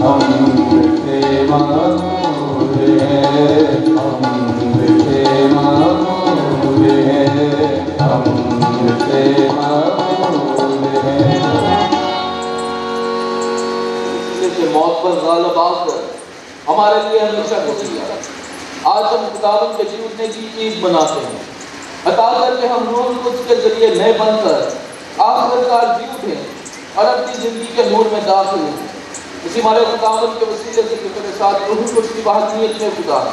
موت پر غالب آ کر ہمارے لیے ہمیشہ کو دیا۔ آج ہم خداوند کے جی اٹھنے کی عید مناتے ہیں، عطا کر کے ہم روح القدس کے ذریعے نئے بن کر آخرکار جی اٹھیں اور اپنی زندگی کے نور میں داخل ہوں۔ اسی ہمارے خداوند کے وسیلے سے کے ساتھ روح القدس کی وحدانیت میں خدا ہے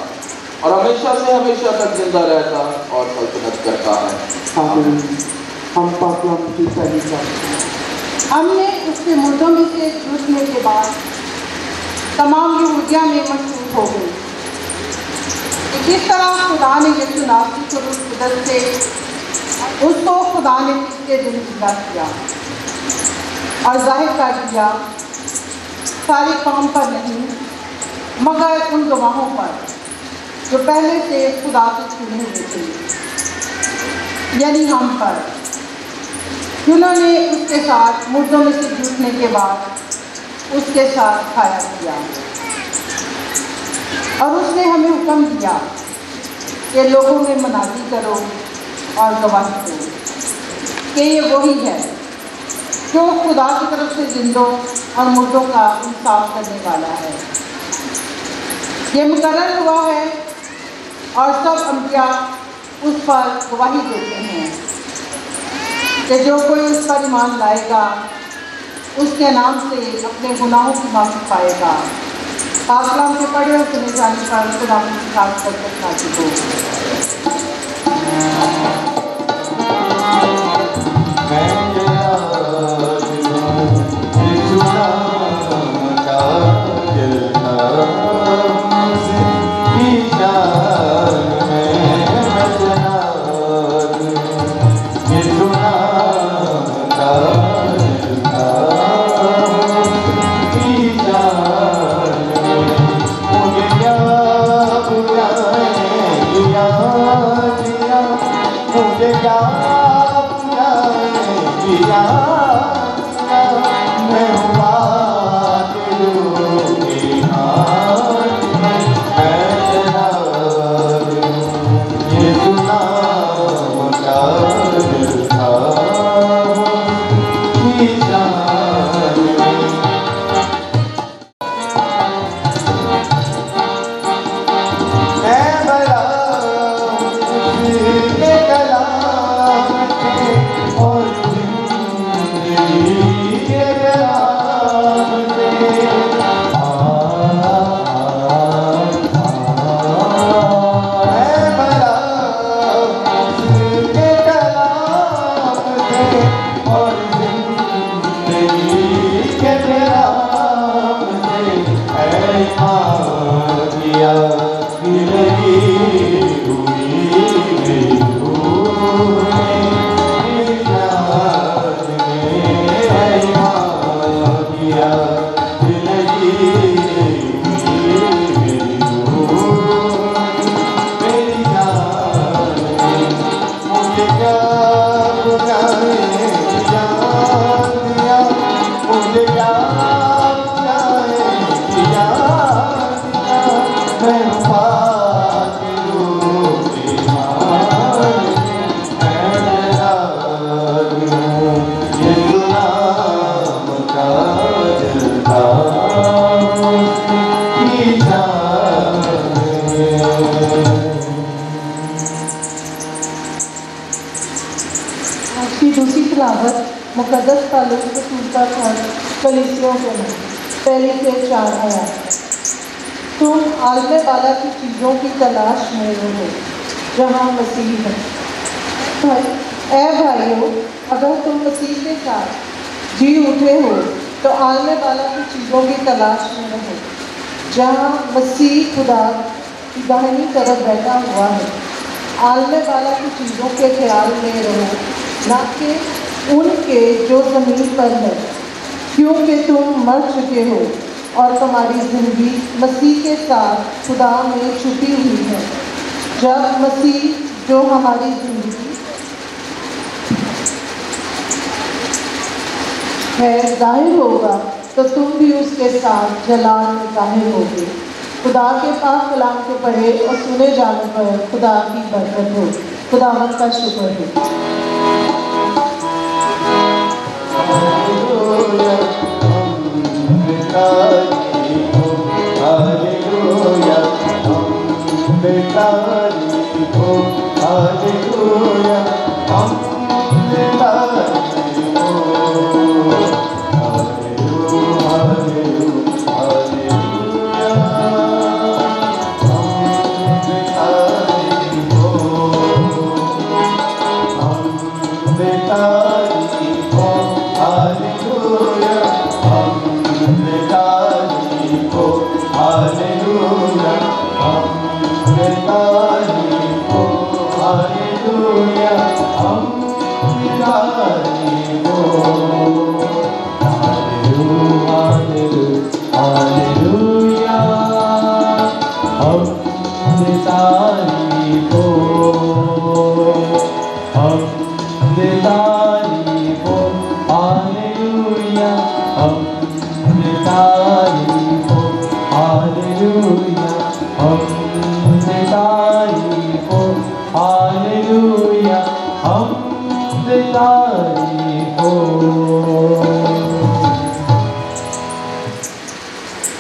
اور ہمیشہ سے ہمیشہ تک زندہ رہتا اور سلطنت کرتا ہے۔ آمین۔ ہم پاکلام کی تعریف کرتے ہیں۔ ہم نے اس کے مردوں میں سے اٹھنے کے بعد تمام یہودیہ میں مشہور ہو گئی کہ کس طرح خدا نے یسوع ناصری کو روح القدس سے اس کو خدا نے پچھلے دن زندہ کیا اور ظاہر کر دیا، ساری قوم پر نہیں مگر ان گواہوں پر جو پہلے سے خدا کے چنے ہوئے تھے، یعنی ہم پر، جنہوں نے اس کے ساتھ مردوں میں سے اٹھنے کے بعد اس کے ساتھ کھایا کیا۔ اور اس نے ہمیں حکم دیا کہ لوگوں میں منادی کرو اور گواہی دو کہ یہ وہی ہے جو خدا کی طرف سے زندوں اور مردوں کا انصاف کرنے والا ہے۔ یہ مقرر ہوا ہے اور سب انبیاء اس پر گواہی دیتے ہیں کہ جو کوئی اس پر ایمان لائے گا اس کے نام سے اپنے گناہوں کی معافی پائے گا۔ کلام کے پڑھے اور سنے جانے پر خدا کی خاص برکت نازل ہو۔ دوسری تلاوت مقدس تعلق رسول کا خط کلیسیوں کے میں پہلی سے 4 آیات۔ تم عالم بالا کی چیزوں کی تلاش میں رہو جہاں مسیح ہے۔ اے بھائیو، اگر تم مسیح کے ساتھ جی اٹھے ہو تو عالم بالا کی چیزوں کی تلاش میں رہو جہاں مسیح خدا کی داہنی طرف بیٹھا ہوا ہے۔ عالم بالا کی چیزوں کے خیال میں رہو، نہ کہ ان کے جو زمین پر ہے، کیونکہ تم مر چکے ہو اور تمہاری زندگی مسیح کے ساتھ خدا میں چھپی ہوئی ہے۔ جب مسیح جو ہماری زندگی ہے ظاہر ہوگا تو تم بھی اس کے ساتھ جلال میں ظاہر ہوگے۔ خدا کے پاک کلام کے پڑھے اور سنے جانے پر خدا کی برکت ہو۔ خداوند کا شکر ہے۔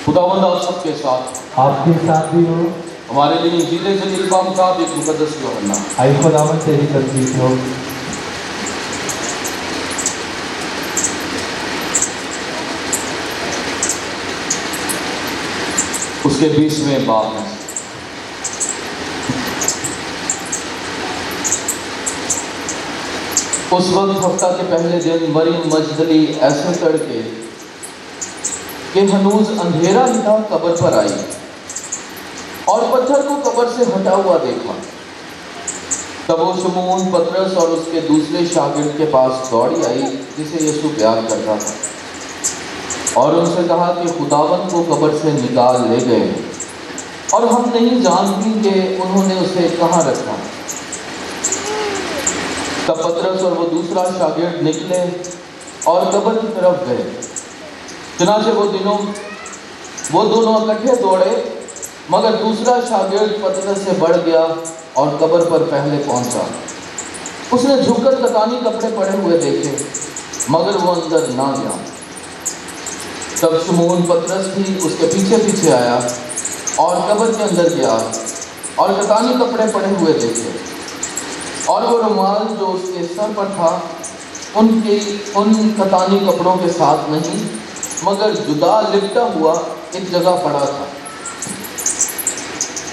خداوند آپ سب کے ساتھ، آپ کے ساتھ بھی ہو۔ ہمارے لیے جیتے سے القام کا ایک مقدس یوحنا۔ آئی خداوند تیری تقدیس ہو۔ اس کے 20ویں باب میں اس وقت ہفتہ کے پہلے دن مریم مجدلی ایسے تڑکے کہ ہنوز اندھیرا ہی تھا قبر پر آئی اور پتھر کو قبر سے ہٹا ہوا دیکھا۔ تب وہ شمعون پطرس اور اس کے دوسرے شاگرد کے پاس دوڑی آئی جسے یسوع پیار کرتا تھا، اور ان سے کہا کہ خداوند کو قبر سے نکال لے گئے اور ہم نہیں جانتی کہ انہوں نے اسے کہاں رکھا۔ تب پطرس اور وہ دوسرا شاگرد نکلے اور قبر کی طرف گئے۔ چنانچہ وہ دونوں اکٹھے دوڑے، مگر دوسرا شاگرد پطرس سے بڑھ گیا اور قبر پر پہلے پہنچا۔ اس نے جھک کر کتانی کپڑے پڑے ہوئے دیکھے، مگر وہ اندر نہ گیا۔ تب شمعون پطرس بھی اس کے پیچھے پیچھے آیا اور قبر کے اندر گیا اور کتانی کپڑے پڑے ہوئے دیکھے، اور وہ رومال جو اس کے سر پر تھا ان کتانی کپڑوں کے ساتھ نہیں، مگر جدا لپٹا ہوا ایک جگہ پڑا تھا۔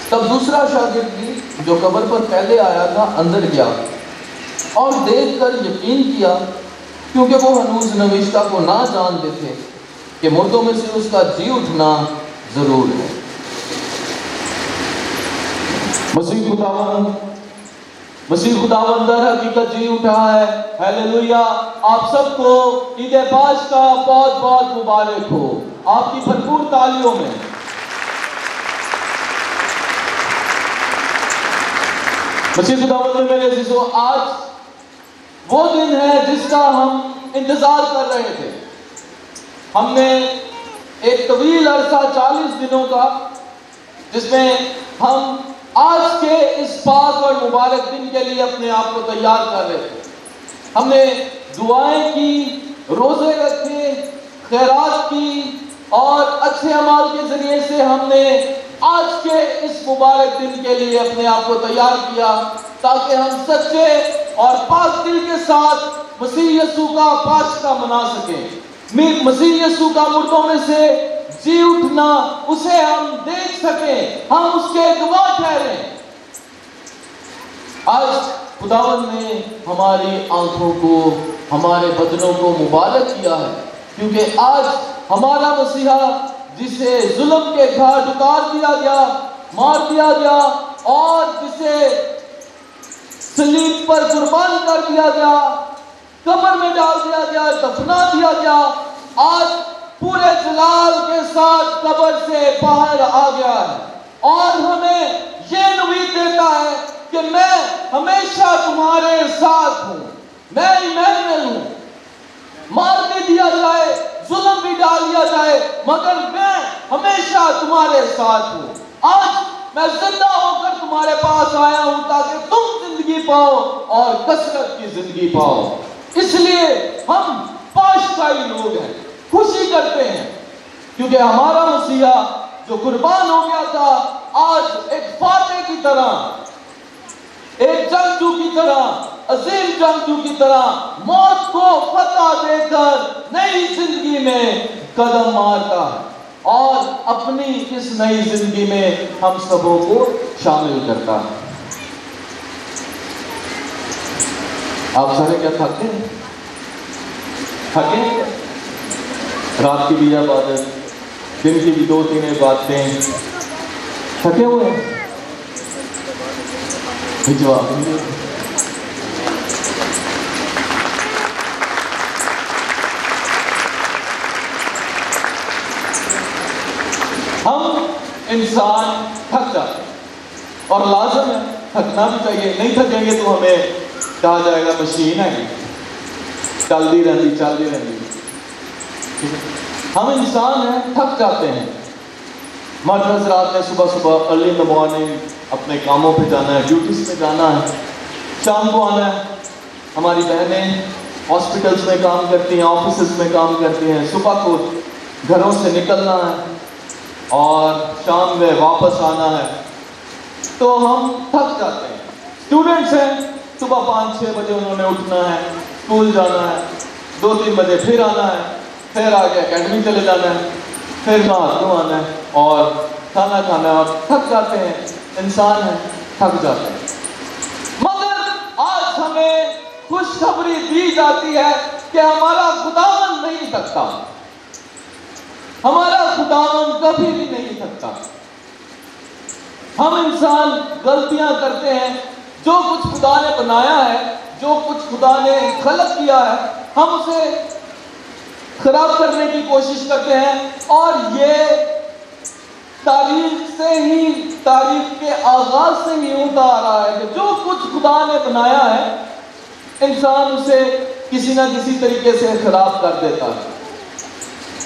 تب دوسرا شاگرد بھی جو قبر پر پہلے آیا تھا اندر گیا اور دیکھ کر یقین کیا، کیونکہ وہ ہنوز نوشتہ کو نہ جانتے تھے کہ مردوں میں سے اس کا جی اٹھنا ضرور ہے۔ مسیح خداوند در حقیقت جی اٹھا ہے۔ ہیلیلویا! آپ سب کو عید پاش کا بہت بہت مبارک ہو، آپ کی بھرپور تالیوں میں۔ مسیح خداوند میں میرے عزیزو، آج وہ دن ہے جس کا ہم انتظار کر رہے تھے۔ ہم نے ایک طویل عرصہ 40 دنوں کا، جس میں ہم آج کے اس پاک اور مبارک دن کے لیے اپنے آپ کو تیار کر رہے تھے۔ ہم نے دعائیں کی، روزے رکھے، خیرات کی، اور اچھے اعمال کے ذریعے سے ہم نے آج کے اس مبارک دن کے لیے اپنے آپ کو تیار کیا، تاکہ ہم سچے اور پاک دل کے ساتھ مسیح یسوع کا پاشکا منا سکیں۔ مسیح یسوع کا مردوں میں سے جی اٹھنا، اسے ہم دیکھ سکیں، ہم اس کے گواہ ٹھہریں۔ آج خداوند نے ہماری آنکھوں کو، ہمارے بدنوں کو مبارک کیا ہے، کیونکہ آج ہمارا مسیحا، جسے ظلم کے گھاٹ اتار دیا گیا، مار دیا گیا، اور جسے صلیب پر قربان کر دیا گیا، قبر میں ڈال دیا گیا، دفنا دیا گیا، آج پورے جلال کے ساتھ قبر سے باہر آ گیا ہے، اور ہمیں یہ نوید دیتا ہے کہ میں ہمیشہ تمہارے ساتھ ہوں، میں ایمانویل ہوں۔ مار بھی دیا جائے، ظلم بھی ڈال دیا جائے، مگر میں ہمیشہ تمہارے ساتھ ہوں۔ آج میں زندہ ہو کر تمہارے پاس آیا ہوں تاکہ تم زندگی پاؤ اور کثرت کی زندگی پاؤ۔ اس لیے ہم پاشائی لوگ ہیں، خوشی کرتے ہیں، کیونکہ ہمارا مسیحا جو قربان ہو گیا تھا آج ایک فاتح کی طرح، ایک جنگجو کی طرح، عظیم جنگجو کی طرح موت کو فتح دے کر نئی زندگی میں قدم مارتا ہے اور اپنی اس نئی زندگی میں ہم سبوں کو شامل کرتا ہے۔ آپ سارے کیا تھکے ہیں؟ تھکے ہیں؟ رات کی بھی عبادت، دن کی بھی 2-3 باتیں، تھکے ہوئے ہیں؟ جواب نہیں۔ ہم انسان تھک جاتے ہیں اور لازم ہے، تھکنا بھی چاہیے، نہیں تھکیں گے تو ہمیں کہا جائے گا مشین ہے، چلتی رہتی۔ ہم انسان ہیں، تھک جاتے ہیں۔ مرد حضرات نے صبح ارلی ان دی مارننگ اپنے کاموں پہ جانا ہے، ڈیوٹیز پہ جانا ہے، شام کو آنا ہے۔ ہماری بہنیں ہاسپٹلس میں کام کرتی ہیں، آفیسز میں کام کرتی ہیں، صبح کو گھروں سے نکلنا ہے اور شام میں واپس آنا ہے، تو ہم تھک جاتے ہیں۔ اسٹوڈنٹس ہیں، صبح 5-6 بجے انہوں نے اٹھنا ہے، اسکول جانا ہے، 2-3 بجے پھر آنا ہے، پھر آگے اکیڈمی چلے جانا ہے، پھر نہا دھو آنا ہے اور کھانا کھانا ہے، اور تھک جاتے ہیں۔ انسان ہیں، تھک جاتے ہیں۔ مگر آج ہمیں خوشخبری دی جاتی ہے کہ ہمارا خداوند نہیں تھکتا، ہمارا خداوند کبھی بھی نہیں تھکتا۔ ہم انسان غلطیاں کرتے ہیں، جو کچھ خدا نے بنایا ہے، جو کچھ خدا نے خلق کیا ہے، ہم اسے خراب کرنے کی کوشش کرتے ہیں، اور یہ تاریخ کے آغاز سے ہی ہوتا آ رہا ہے کہ جو کچھ خدا نے بنایا ہے انسان اسے کسی نہ کسی طریقے سے خراب کر دیتا ہے۔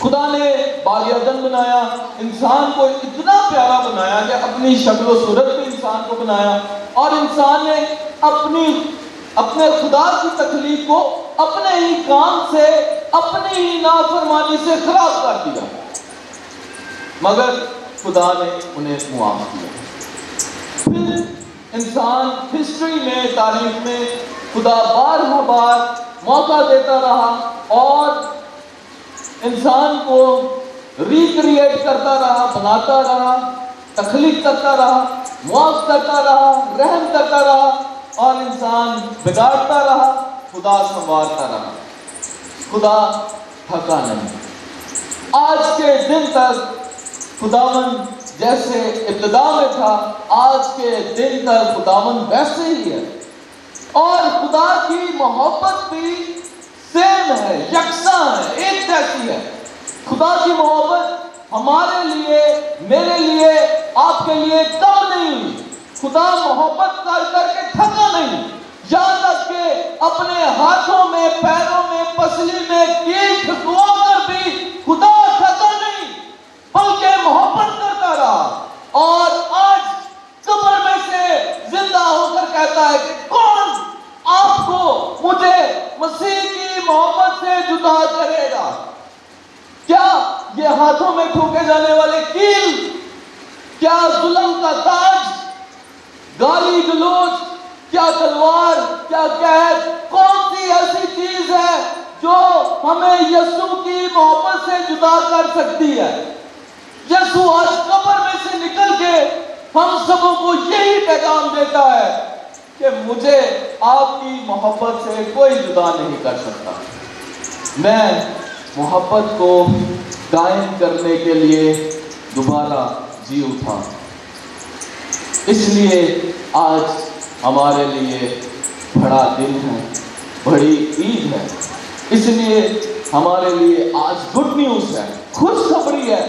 خدا نے باغ عدن بنایا، انسان کو اتنا پیارا بنایا کہ اپنی شکل و صورت میں انسان کو بنایا، اور انسان نے اپنے خدا کی تخلیق کو اپنے ہی کام سے، اپنی ہی نافرمانی سے خراب کر دیا، مگر خدا نے انہیں معاف کیا۔ پھر انسان ہسٹری میں، تاریخ میں خدا بار موقع دیتا رہا اور انسان کو ریکریٹ کرتا رہا، بناتا رہا، تخلیق کرتا رہا، معاف کرتا رہا، رحم کرتا رہا، اور انسان بگاڑتا رہا، خدا سنوارتا رہا۔ خدا تھکا نہیں۔ آج کے دن تک خداوند جیسے ابتدا میں تھا، آج کے دن تک خداوند ویسے ہی ہے، اور خدا کی محبت بھی سیم ہے، یکساں ہے، ایک جیسی ہے۔ خدا کی محبت ہمارے لیے، میرے لیے، آپ کے لیے کم نہیں ہوئی۔ خدا محبت کر کے تھکا نہیں، یہاں تک کہ اپنے ہاتھوں میں، پیروں میں، پسلی میں کیل ٹھکوا کر بھی خدا تھکا نہیں، بلکہ محبت کرتا رہا، اور آج قبر میں سے زندہ ہو کر کہتا ہے کہ کون آپ کو مجھے مسیح کی محبت سے جدا کرے گا؟ کیا یہ ہاتھوں میں ٹھوکے جانے والے کیل، کیا ظلم کا تاج، گالی گلوچ، کیا تلوار، کیا قید، کون سی ایسی چیز ہے جو ہمیں یسوع کی محبت سے جدا کر سکتی ہے؟ یسوع آج قبر میں سے نکل کے ہم سبوں کو یہی پیغام دیتا ہے کہ مجھے آپ کی محبت سے کوئی جدا نہیں کر سکتا۔ میں محبت کو قائم کرنے کے لیے دوبارہ جی اٹھا۔ اس لیے آج ہمارے لیے بڑا دن ہے، بڑی عید ہے، اس لیے ہمارے لیے آج گڈ نیوز ہے، خوشخبری ہے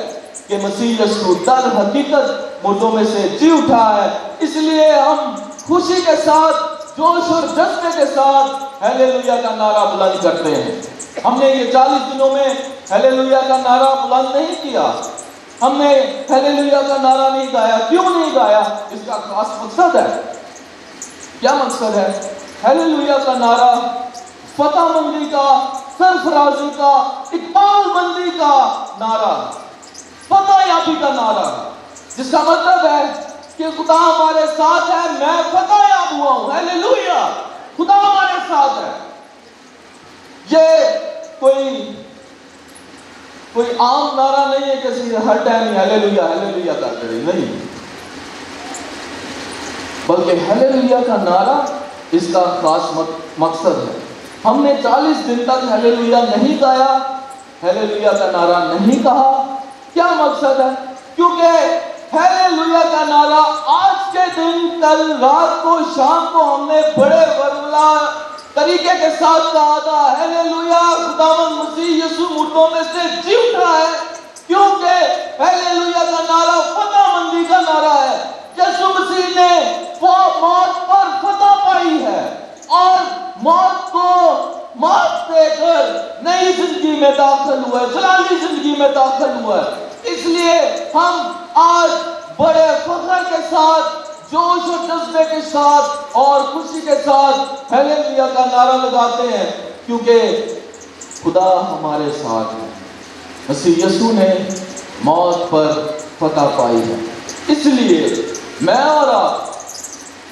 کہ مسیح یسوع در حقیقت مردوں میں سے جی اٹھا ہے۔ اس لیے ہم خوشی کے ساتھ، جوش اور جذبے کے ساتھ ہیلیلویا کا نعرہ بلند کرتے ہیں۔ ہم نے یہ 40 دنوں میں ہیلیلویا کا نعرہ بلند نہیں کیا، ہم نے ہیلیلویا کا نعرہ نہیں گایا. کیوں نہیں گایا؟ اس کا خاص مقصد ہے. کیا مقصد ہے؟ ہیلیلویا کا نعرہ فتح مندی کا، سرفرازی کا، اقبال مندی کا نعرہ، فتح یابی کا نعرہ، جس کا مطلب ہے کہ خدا ہمارے ساتھ ہے، میں فتح یاب ہوا ہوں. ہیلیلویا، خدا ہمارے ساتھ ہے. یہ کوئی عام نعرہ نہیں ہے کہ ہر ٹائم ہیلیلویا ہیلیلویا کرتے رہے، نہیں، بلکہ ہیلیلویا کا نعرہ اس کا خاص مقصد ہے. ہم نے 40 دن تک ہیلیلویا نہیں گایا، ہیلیلویا کا نعرہ نہیں کہا. کیا مقصد ہے؟ کیونکہ ہیلیلویا کا نعرہ آج کے دن، کل رات کو، شام کو ہم نے بڑے ورولہ طریقے کے ساتھ کہا تھا، ہیلیلویا، خداوند مسیح یسوع مردوں میں سے جی اٹھا ہے. کیونکہ ہیلیلویا کا نعرہ فتح مندی کا نعرہ ہے. یسوع مسیح نے وہ موت پر فتح پائی ہے اور موت کو موت دے کر نئی زندگی میں داخل ہوا ہے، جلالی زندگی میں داخل ہوا ہے. اس لیے ہم آج بڑے فخر کے ساتھ، جوش و جذبے کے ساتھ اور خوشی کے ساتھ ہیلیلویا کا نعرہ لگاتے ہیں، کیونکہ خدا ہمارے ساتھ ہے. مسیح یسوع نے موت پر فتح پائی ہے. اس لیے میں اور آپ،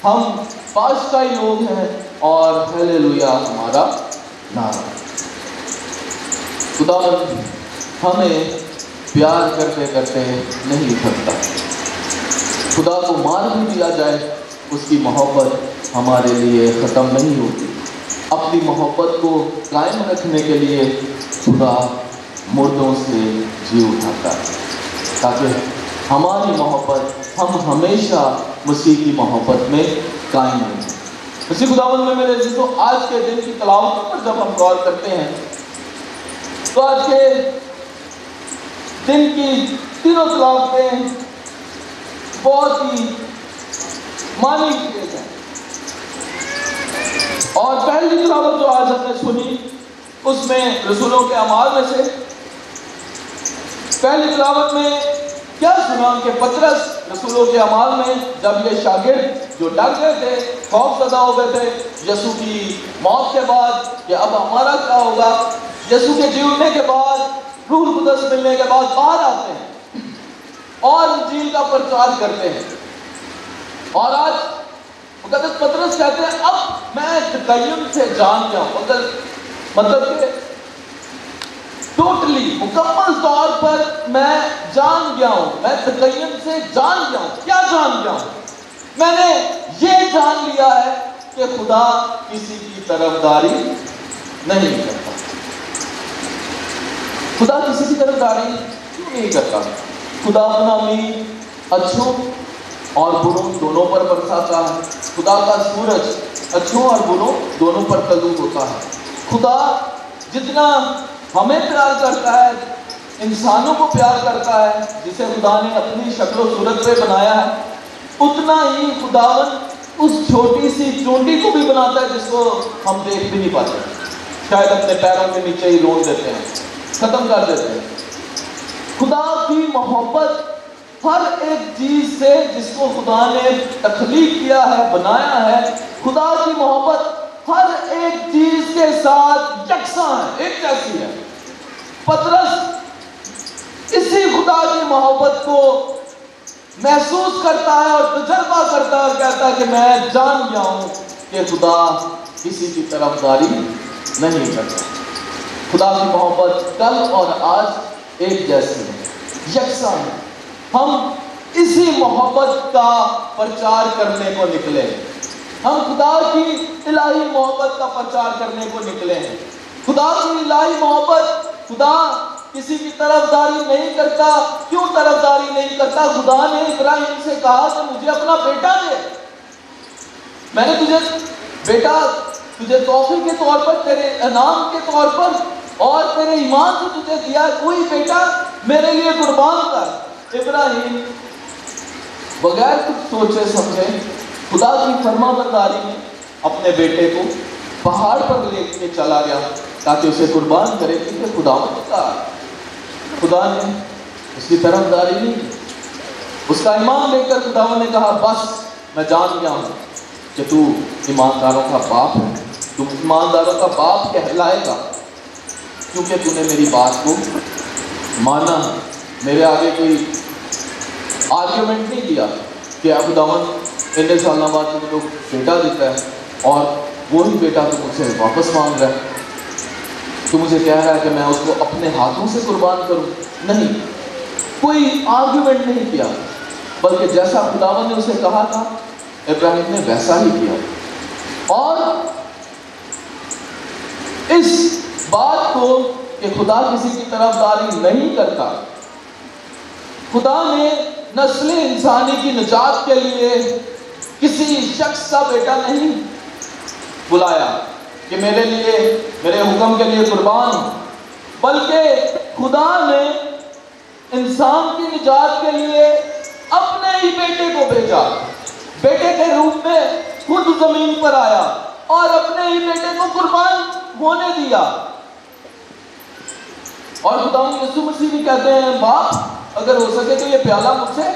ہم پاشتائی لوگ ہیں اور ہیلیلویا ہمارا نعرہ. خدا ہمیں پیار کرتے کرتے نہیں تھکتا. خدا کو مار بھی دیا جائے، اس کی محبت ہمارے لیے ختم نہیں ہوتی. اپنی محبت کو قائم رکھنے کے لیے خدا مردوں سے جی اٹھاتا ہے، تاکہ ہماری محبت، ہم ہمیشہ مسیح کی محبت میں قائم رہیں. اسی خداوند میں میرے عزیزو، آج کے دن کی تلاوت پر جب ہم غور کرتے ہیں تو آج کے دن کی تینوں تلاوتیں بہت ہی معنی خیز ہیں. اور پہلی تلاوت جو آج ہم نے سنی، اس میں رسولوں کے اعمال میں سے پہلی تلاوت میں کیا سنا کہ پطرس رسولوں کے اعمال میں جب یہ شاگرد جو ڈر گئے تھے، خوف زدہ ہو گئے تھے یسوع کی موت کے بعد کہ اب ہمارا کیا ہوگا، یسوع کے جی اٹھنے کے بعد، روح القدس ملنے کے بعد باہر آتے ہیں اور انجیل کا پرچار کرتے ہیں. اور آج مقدس پطرس کہتے ہیں اب میں تقیم سے جان گیا ہوں. مطلب کہ ٹوٹلی، مکمل طور پر میں جان گیا ہوں، میں تقیم سے جان گیا ہوں. کیا جان گیا ہوں؟ میں نے یہ جان لیا ہے کہ خدا کسی کی طرفداری نہیں کرتا. خدا کسی کی طرفداری کیوں نہیں کرتا؟ خدا اپنا امید اچھوں اور بروں دونوں پر برساتا ہے. خدا کا سورج اچھوں اور بروں دونوں پر طلوع ہوتا ہے. خدا جتنا ہمیں پیار کرتا ہے، انسانوں کو پیار کرتا ہے جسے خدا نے اپنی شکل و صورت پہ بنایا ہے، اتنا ہی خداوند اس چھوٹی سی چونٹی کو بھی بناتا ہے جس کو ہم دیکھ بھی نہیں پاتے، شاید اپنے پیروں کے نیچے ہی رون دیتے ہیں، ختم کر دیتے ہیں. خدا کی محبت ہر ایک چیز سے جس کو خدا نے تخلیق کیا ہے، بنایا ہے، خدا کی محبت ہر ایک چیز کے ساتھ یکساں ہے، ایک جیسی ہے. پطرس اسی خدا کی محبت کو محسوس کرتا ہے اور تجربہ کرتا ہے اور کہتا ہے کہ میں جان گیا ہوں کہ خدا کسی کی طرفداری نہیں کرتا. خدا کی محبت کل اور آج ایک جیسی ہے، یکساں ہے. ہم اسی محبت کا پرچار کرنے کو نکلے، ہم خدا کی الہی محبت کا پرچار کرنے کو نکلے ہیں. خدا کی الہی محبت، خدا کسی کی طرفداری نہیں کرتا. کیوں طرفداری نہیں کرتا؟ خدا نے ابراہیم سے کہا کہ مجھے اپنا بیٹا دے. میں نے تجھے تحفے کے طور پر، تیرے انعام کے طور پر اور تیرے ایمان سے تجھے دیا کوئی بیٹا میرے لیے قربان کر. ابراہیم بغیر کچھ سوچے سمجھے خدا کی فرما برداری میں اپنے بیٹے کو پہاڑ پر لے کے چلا گیا تاکہ اسے قربان کرے، کیونکہ خداوند کا خدا نے اس کی طرفداری نہیں کی. اس کا ایمان دیکھ کر خداوند نے کہا بس میں جان گیا ہوں کہ تو ایمانداروں کا باپ ہے, تو ایمانداروں کا باپ کہلائے گا کیونکہ تو نے میری بات کو مانا. میرے آگے کوئی آرگیومنٹ نہیں کیا کہ اب خداوند اتنے سالوں بعد تم لوگ بیٹا دیتا ہے اور وہی بیٹا تو مجھ سے واپس مانگ رہا ہے, تو مجھے کہہ رہا ہے کہ میں اس کو اپنے ہاتھوں سے قربان کروں. نہیں, کوئی آرگیومنٹ نہیں کیا, بلکہ جیسا خداوند نے اسے کہا تھا ابراہیم نے ویسا ہی کیا. اور اس بات کو کہ خدا کسی کی طرفداری نہیں کرتا, خدا نے نسل انسانی کی نجات کے لیے کسی شخص کا بیٹا نہیں بلایا کہ میرے لیے میرے حکم کے لیے قربان, بلکہ خدا نے انسان کی نجات کے لیے اپنے ہی بیٹے کو بھیجا. بیٹے کے روپ میں خود زمین پر آیا اور اپنے ہی بیٹے کو قربان ہونے دیا. اور خدا یسوع مسیح بھی کہتے ہیں باپ اگر ہو سکے تو یہ پیالہ مجھ سے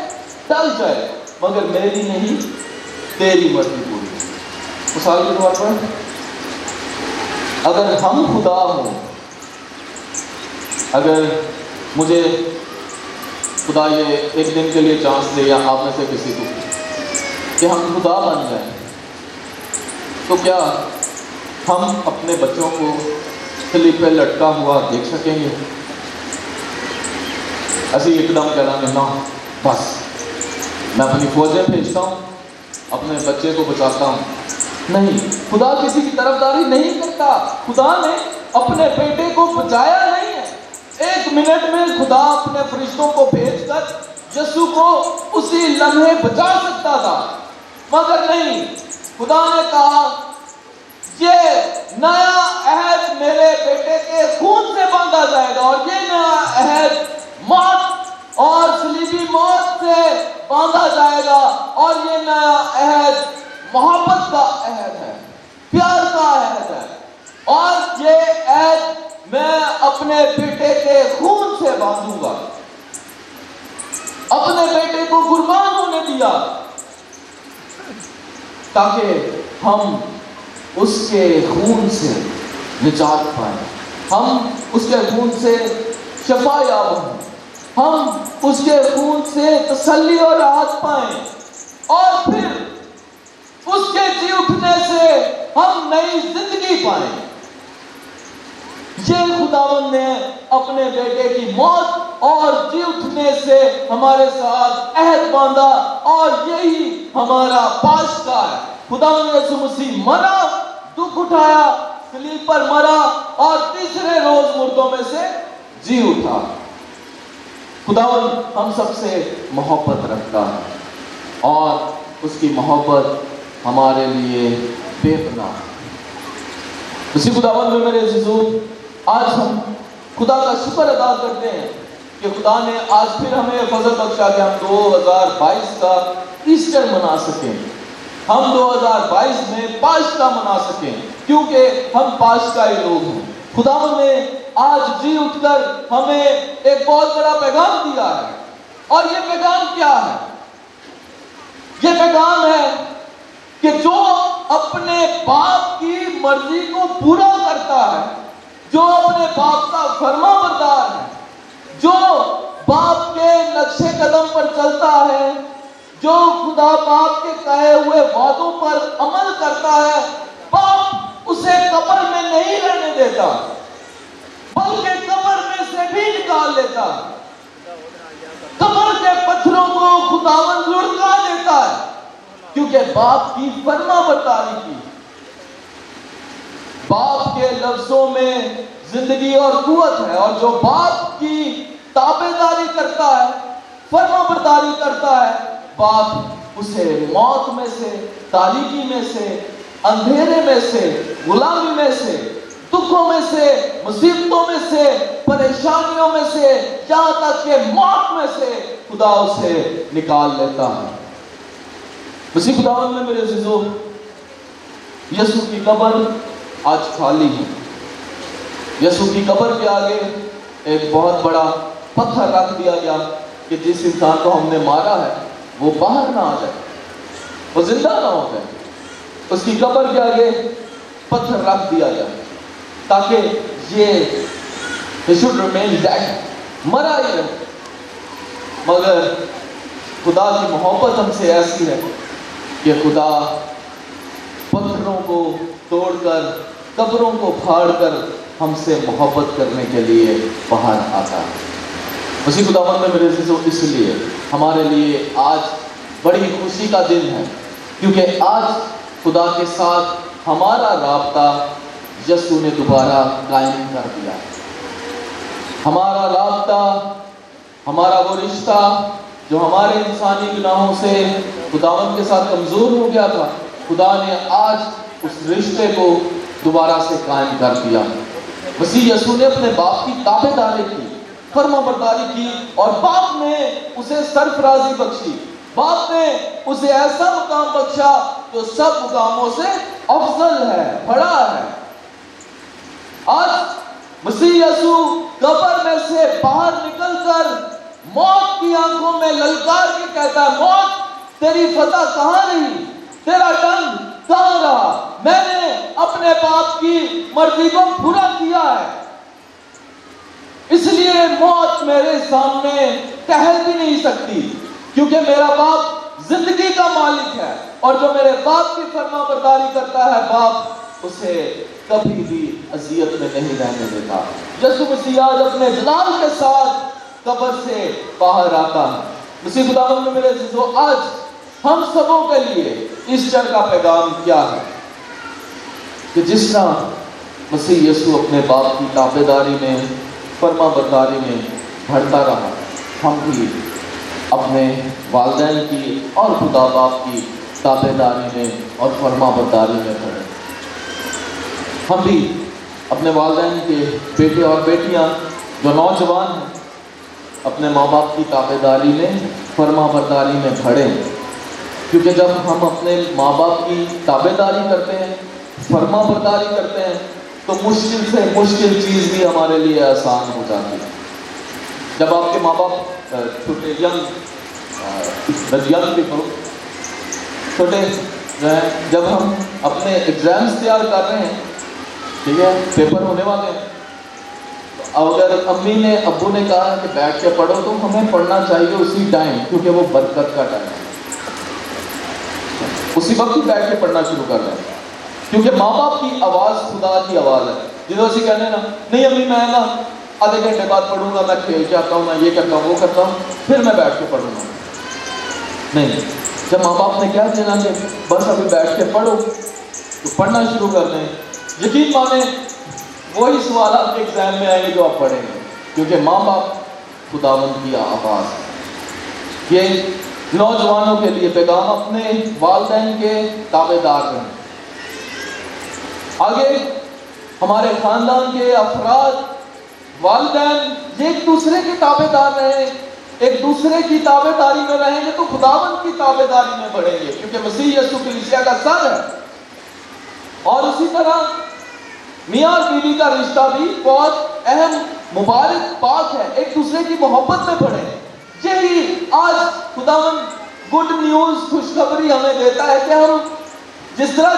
ٹل جائے مگر میری نہیں تیری مرضی پوری. مثال کے طور پر اگر ہم خدا ہوں, اگر مجھے خدا یہ ایک دن کے لیے چانس دے یا آپ میں سے کسی کو کہ ہم خدا بن جائیں, تو کیا ہم اپنے بچوں کو صلیب پہ لٹکا ہوا دیکھ سکیں گے؟ ایسے ایک دم کہنا کہ نہ بس میں اپنی فوجیں بھیجتا ہوں, اپنے بچے کو بچاتا ہوں. نہیں, خدا کسی کی طرفداری نہیں کرتا. خدا نے اپنے بیٹے کو بچایا نہیں ہے. 1 منٹ میں خدا اپنے فرشتوں کو بھیج کر یسوع کو اسی لمحے بچا سکتا تھا, مگر نہیں. خدا نے کہا یہ نیا عہد میرے بیٹے کے خون سے باندھا جائے گا, اور یہ نیا عہد موت اور صلیبی موت سے باندھا جائے گا, اور یہ نیا عہد محبت کا عہد ہے, پیار کا عہد ہے. اور یہ عہد میں اپنے بیٹے کے خون سے باندھوں گا. اپنے بیٹے کو قربان ہونے دیا تاکہ ہم اس کے خون سے نجات پائیں, ہم اس کے خون سے شفا یاب ہوں, ہم اس کے خون سے تسلی اور راحت پائیں, اور پھر اس کے جی اٹھنے سے ہم نئی زندگی پائیں. یہ خداوند نے اپنے بیٹے کی موت اور جی اٹھنے سے ہمارے ساتھ عہد باندھا, اور یہی ہمارا پاشکار ہے. خداوند یسوع مسیح مرا, دکھ اٹھایا, صلیب پر مرا, اور تیسرے روز مردوں میں سے جی اٹھا. خداوند ہم سب سے محبت رکھتا ہے, اور اس کی محبت ہمارے لیے بے پناہ. اسی خداوند میں میرے عزیزو, آج ہم خدا کا شکر ادا کرتے ہیں کہ خدا نے آج پھر ہمیں فضل بخشا کہ ہم 2022 کا ایسٹر منا سکیں, ہم 2022 میں پاشکا منا سکیں, کیونکہ ہم پاشکائی لوگ ہیں. خداوند نے آج جی اٹھ کر ہمیں ایک بہت بڑا پیغام دیا ہے, اور یہ پیغام کیا ہے؟ یہ پیغام ہے کہ جو اپنے باپ کی مرضی کو پورا کرتا ہے, جو اپنے باپ کا فرما بردار ہے, جو باپ کے نقشے قدم پر چلتا ہے, جو خدا باپ کے کہے ہوئے وعدوں پر عمل کرتا ہے, باپ اسے قبر میں نہیں رہنے دیتا بلکہ قبر میں سے بھی نکال لیتا ہے. قبر کے پتھروں کو خداوند لڑکا دیتا ہے, کیونکہ باپ کی فرما برداری کی. باپ کے لفظوں میں زندگی اور قوت ہے, اور جو باپ کی تابعداری کرتا ہے, فرما برداری کرتا ہے, باپ اسے موت میں سے, تاریکی میں سے, اندھیرے میں سے, غلامی میں سے, دکھوں میں سے, مصیبتوں میں سے, پریشانیوں میں سے, یہاں تک کہ موت میں سے خدا اسے نکال لیتا ہے. اسی خداوند میں میرے عزیزو, یسوع کی قبر آج خالی ہے. یسوع کی قبر کے آگے ایک بہت بڑا پتھر رکھ دیا گیا کہ جس انسان کو ہم نے مارا ہے وہ باہر نہ آ جائے، وہ زندہ نہ ہو جائے، اس کی قبر کے آگے پتھر رکھ دیا جائے تاکہ یہ should remain dead، مرا ہی رہے۔ مگر خدا کی محبت ہم سے ایسی ہے کہ خدا پتھروں کو توڑ کر، قبروں کو پھاڑ کر ہم سے محبت کرنے کے لیے باہر آتا ہے۔ مسیح خداوند میں میرے عزیزو، اس لیے ہمارے لیے آج بڑی خوشی کا دن ہے، کیونکہ آج خدا کے ساتھ ہمارا رابطہ یسوع نے دوبارہ قائم کر دیا۔ ہمارا رابطہ، ہمارا وہ رشتہ جو ہمارے انسانی گناہوں سے خداوند کے ساتھ کمزور ہو گیا تھا، خدا نے آج اس رشتے کو دوبارہ سے قائم کر دیا۔ مسیح یسوع نے اپنے باپ کی تابع داری کی، فرما برداری کی، اور باپ نے اسے سرفرازی بخشی، باپ نے اسے ایسا مقام بخشا جو سب مقاموں سے افضل ہے، بڑا ہے۔ آج مسیح یسوع قبر میں سے باہر نکل کر موت کی آنکھوں میں للکار کے کہتا ہے، موت تیری فتح کہاں رہی، تیرا ڈنگ کہاں رہا؟ میں نے اپنے باپ کی مرضی کو پورا کیا ہے، اس لیے موت میرے سامنے ٹہل بھی نہیں سکتی، کیونکہ میرا باپ زندگی کا مالک ہے، اور جو میرے باپ کی فرما برداری کرتا ہے، باپ اسے کبھی بھی اذیت میں نہیں رہنے دیتا۔ یسوع مسیح آج اپنے جلال کے ساتھ قبر سے باہر آتا ہے۔ مسیح خداوند میں میرے عزیزو، آج ہم سبوں کے لیے ایسٹر کا پیغام کیا ہے کہ جس طرح مسیح یسوع اپنے باپ کی تابع داری میں، فرما برداری میں بڑھتا رہا، ہم بھی اپنے والدین کی اور خدا باپ کی تابع داری میں اور فرما برداری میں بڑھیں۔ ہم بھی اپنے والدین کے بیٹے اور بیٹیاں جو نوجوان ہیں، اپنے ماں باپ کی تابع داری میں، فرما برداری میں بڑھیں، کیونکہ جب ہم اپنے ماں باپ کی تابع داری کرتے ہیں، فرما برداری کرتے ہیں، تو مشکل سے مشکل چیز بھی ہمارے لیے آسان ہو جاتی ہے۔ جب آپ کے ماں باپ چھوٹے جب ہم اپنے ایگزامز تیار کر رہے ہیں، ٹھیک ہے، پیپر ہونے والے ہیں، اگر امی نے ابو نے کہا کہ بیٹھ کے پڑھو، تو ہمیں پڑھنا چاہیے اسی ٹائم، کیونکہ وہ برکت کا ٹائم ہے، اسی وقت ہی بیٹھ کے پڑھنا شروع کر رہے ہیں، کیونکہ ماں باپ کی آواز خدا کی آواز ہے۔ جنہوں سے کہنے نا، نہیں امی میں نا آدھے گھنٹے بعد پڑھوں گا، میں کھیل کے آتا ہوں، میں یہ کرتا ہوں، وہ کرتا ہوں، پھر میں بیٹھ کے پڑھوں گا، نہیں۔ جب ماں باپ نے کہہ دینا کہ بس ابھی بیٹھ کے پڑھو، تو پڑھنا شروع کر دیں۔ یقین مانیں وہی سوالات کے ایگزام میں آئیں گے جو آپ پڑھیں گے، کیونکہ ماں باپ خداوند کی آواز ہے۔ یہ نوجوانوں کے لیے پیغام، اپنے والدین کے تابع دار رہیں۔ آگے ہمارے خاندان کے افراد، والدین، یہ ایک دوسرے کے تابع دار رہیں، ایک دوسرے کی تابع داری میں رہیں گے تو خداوند کی تابع داری میں بڑھیں گے، کیونکہ مسیح یسوع کلیسیا کا سر ہے۔ اور اسی طرح میاں اور بیوی کا رشتہ بھی بہت اہم، مبارک بات ہے، ایک دوسرے کی محبت میں بڑھیں۔ یہی آج خداوند گڈ نیوز، خوشخبری ہمیں دیتا ہے کہ ہم جس طرح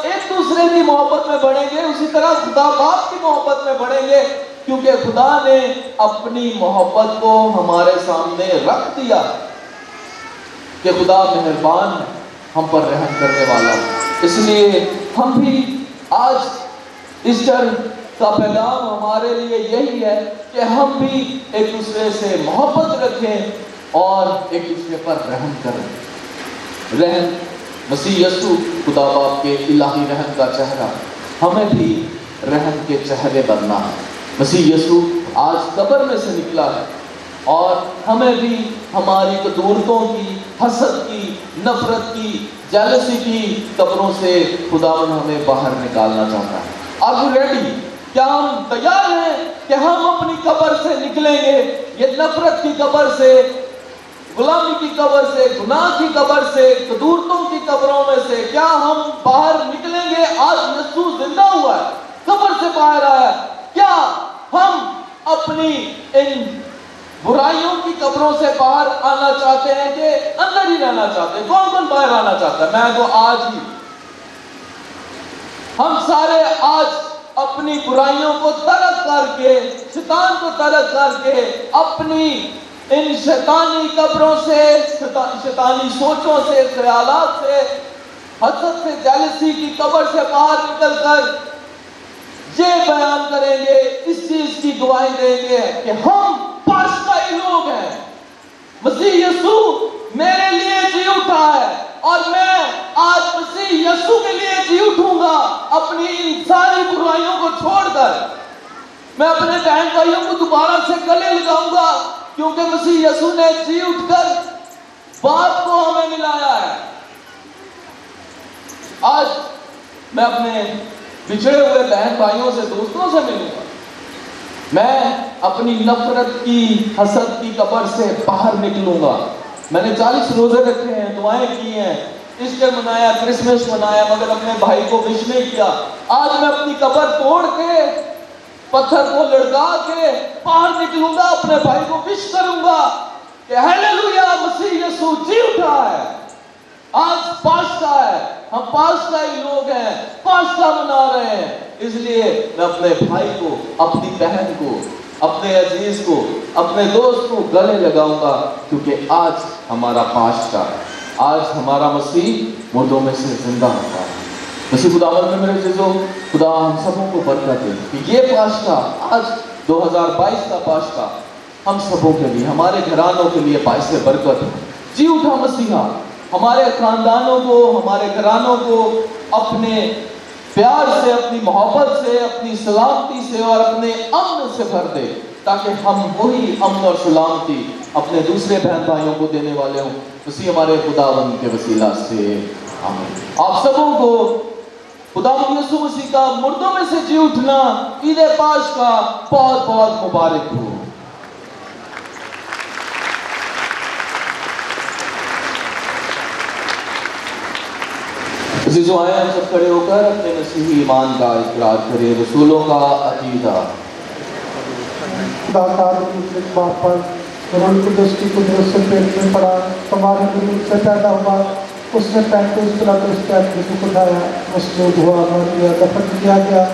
ایک دوسرے کی محبت میں بڑھیں گے، اسی طرح خدا باپ کی محبت میں بڑھیں گے، کیونکہ خدا نے اپنی محبت کو ہمارے سامنے رکھ دیا کہ خدا مہربان ہے، ہم پر رحم کرنے والا ہے۔ اس لیے ہم بھی آج ایسٹر کا پیغام ہمارے لیے یہی ہے کہ ہم بھی ایک دوسرے سے محبت رکھیں اور ایک دوسرے پر رحم کریں۔ رحم، مسیح یسوع خدا باپ کے الہی رحم کا چہرہ، ہمیں بھی رحم کے چہرے بننا ہے۔ مسیح یسوع آج قبر میں سے نکلا ہے، اور ہمیں بھی ہماری قدورتوں کی، حسد کی، نفرت کی، جیلسی کی قبروں سے خداوند ہمیں باہر نکالنا چاہتا ہے۔ Are you ready؟ کیا ہم تیار ہیں کہ ہم اپنی قبر سے نکلیں گے، یہ نفرت کی قبر سے، غلامی کی قبر سے، گناہ کی قبر سے، قدورتوں کی قبروں میں سے کیا ہم باہر نکلیں گے؟ آج یسوع زندہ ہوا ہے، قبر سے باہر آیا ہے، کیا ہم اپنی ان برائیوں کی قبروں سے باہر آنا چاہتے ہیں کہ اندر ہی رہنا چاہتے ہیں؟ کون کون باہر آنا چاہتا ہے؟ میں تو آج ہی، ہم سارے آج اپنی برائیوں کو ترک کر کے، شیطان کو ترک کر کے، اپنی ان شیطانی قبروں سے، شیطانی سوچوں سے، خیالات سے، حسد سے، جیلسی کی قبر سے باہر نکل کر یہ بیان کریں گے، اس چیز کی گواہی دیں گے کہ ہم پاشتائی لوگ ہیں، مسیح یسوع میرے لیے جی اٹھا ہے اور میں آج مسیح یسوع کے لیے جی اٹھوں گا، اپنی ان ساری برائیوں کو چھوڑ کر میں اپنے بہن بھائیوں کو دوبارہ سے گلے لگاؤں گا، کیونکہ مسیح یسوع نے جی اٹھ کر باپ کو ہمیں ملایا ہے۔ آج میں اپنے بچھڑے ہوئے بہن بھائیوں سے، دوستوں سے ملوں گا، میں اپنی نفرت کی، حسد کی قبر سے باہر نکلوں گا۔ میں نے 40 روزے رکھے ہیں، دعائیں کی ہیں، ایسٹر منایا، کرسمس منایا، مگر اپنے بھائی کو وش نہیں کیا۔ آج میں اپنی قبر توڑ کے، پتھر کو لڑکا کے باہر نکلوں گا، اپنے بھائی کو وش کروں گا کہ ہیلیلویا، مسیح یسوع جی اٹھا ہے، آج پاشتا ہے، ہم پاشتائی لوگ ہیں، پاشتا منا رہے ہیں۔ اس لیے میں اپنے بھائی کو، اپنی بہن کو، اپنے عزیز کو، اپنے دوست کو گلے لگاؤں گا، کیونکہ آج ہمارا پاشتا ہے، آج ہمارا مسیح مردوں میں سے زندہ ہوتا ہے۔ مسیح خداوند میں میرے عزیزو، خدا ہم سبوں کو برکت دے کہ یہ پاشتا آج 2022 کا پاشتا ہم سبوں کے لیے، ہمارے گھرانوں کے لیے باعث برکت ہے۔ جی اٹھا مسیحا، ہمارے خاندانوں کو، ہمارے گھرانوں کو اپنے پیار سے، اپنی محبت سے، اپنی سلامتی سے اور اپنے امن سے بھر دے، تاکہ ہم وہی امن اور سلامتی اپنے دوسرے بہن بھائیوں کو دینے والے ہوں۔ اسی ہمارے خداوند کے وسیلہ سے آمین۔ آپ سبوں کو خداوند یسوع مسیح کا مردوں میں سے جی اٹھنا، عید پاش کا بہت بہت مبارک ہو۔ عزیزو، آئے ہم سب کھڑے ہو کر اپنے مسیحی ایمان کا اقرار کریں۔ رسولوں کا عقیدہ۔ خدا تعالیٰ کی ایک بات پر روح القدس کی قدرت سے پیٹ میں پڑا، ہمارے وجود سے پیدا ہوا، اس نے 35 برس کے کو اٹھایا، مسجود ہوا، مر گیا، دفن کیا گیا،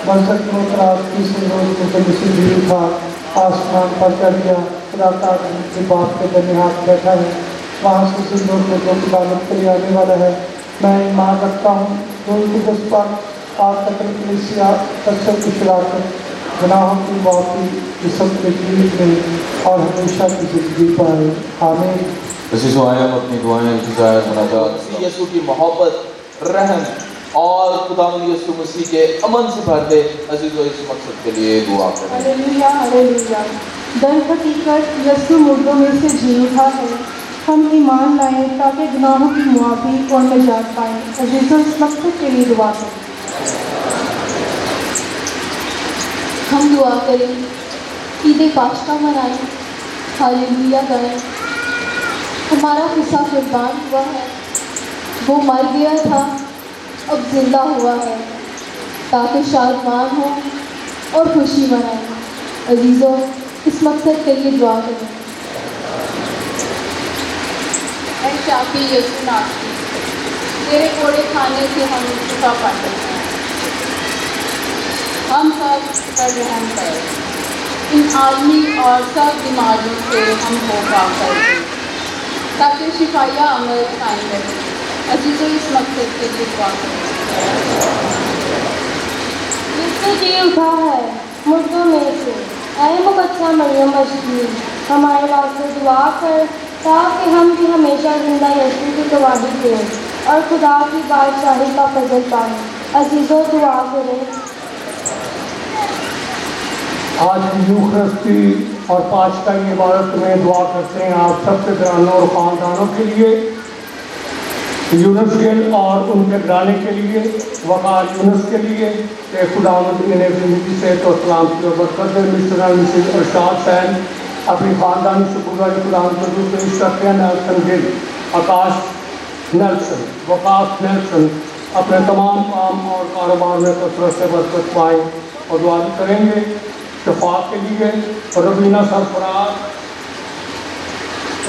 منظر کو اعتراض کی سے روز مسیح جی اٹھا، آسمان پر چڑھ گیا، خدا تعالیٰ کے باپ کے درمیان ہاتھ بیٹھا ہے، وہاں سے زندوں کو جو عدالت کے لیے آنے والا ہے۔ میں ایمان رکھتا ہوں روح القدس پر، آج تک کلیسیا اکثر کی شراکت، گناہوں کی معافی، جسم کے جیت میں اور ہمیشہ کی زندگی پائے۔ آمین۔ عزیزو، آئے ہم اپنی دعائیں، التجائے، مناجات مسیح یسوع کی محبت، رحم اور خداوند یسوع مسیح کے امن سے بھر دے۔ عزیزو، اس مقصد کے لیے دعا کریں۔ ہلیلویا، ہلیلویا۔ در حقیقت یسوع مردوں میں سے جی اٹھا ہے، ہم ایمان لائیں تاکہ گناہوں کی معافی اور نجات پائیں۔ عزیزو، اس مقصد کے لیے دعا کریں۔ ہم دعا کریں، عید پاشتہ منائیں، ہاللویا گائیں۔ ہمارا قصہ قربان ہوا ہے، وہ مر گیا تھا، اب زندہ ہوا ہے، تاکہ شادمان ہوں اور خوشی منائیں۔ عزیزوں، اس مقصد کے لیے دعا کریں۔ اے شافی یسوع ناصری، تیرے کوڑے کھانے سے ہم شفا پاتے ہیں، ہم سب پر رحم کر، ان عالمی اور سب بیماریوں سے ہم کو پاک کر دے، تاکہ شفایہ عمل قائم رہے۔ عزیزو، اس مقصد کے لیے دعا کریں۔ یسوع جی اٹھا ہے مردوں میں سے، اے مقدسہ مریم مجدلی، ہمارے واسطے دعا کر تاکہ ہم بھی ہمیشہ زندہ یسوع کی گواہی دیں اور خدا کی بادشاہی کا فضل پائیں۔ عزیزو، دعا کریں۔ آج یوخرستی اور پاشتہ کی عبادت میں دعا کرتے ہیں آپ سب کے گھرانوں اور خاندانوں کے لیے، یونس گل اور ان کے گھرانے کے لیے، وقار یونس کے لیے کہ خداوند انہیں زندگی صحت اور سلامتی اور برکت دے۔ مسٹر مسز ارشاد حسین اپنی خاندانی شکرگزاری خداوند کو پیش کرتے ہیں۔ نیلسن گل، آکاش نیلسن، وقاص نیلسن اپنے تمام کام اور کاروبار میں کثرت سے برکت پائیں اور دعا بھی کریں گے۔ شفا کے لیے روبینہ سرفراز،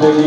Jadi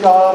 4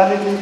LED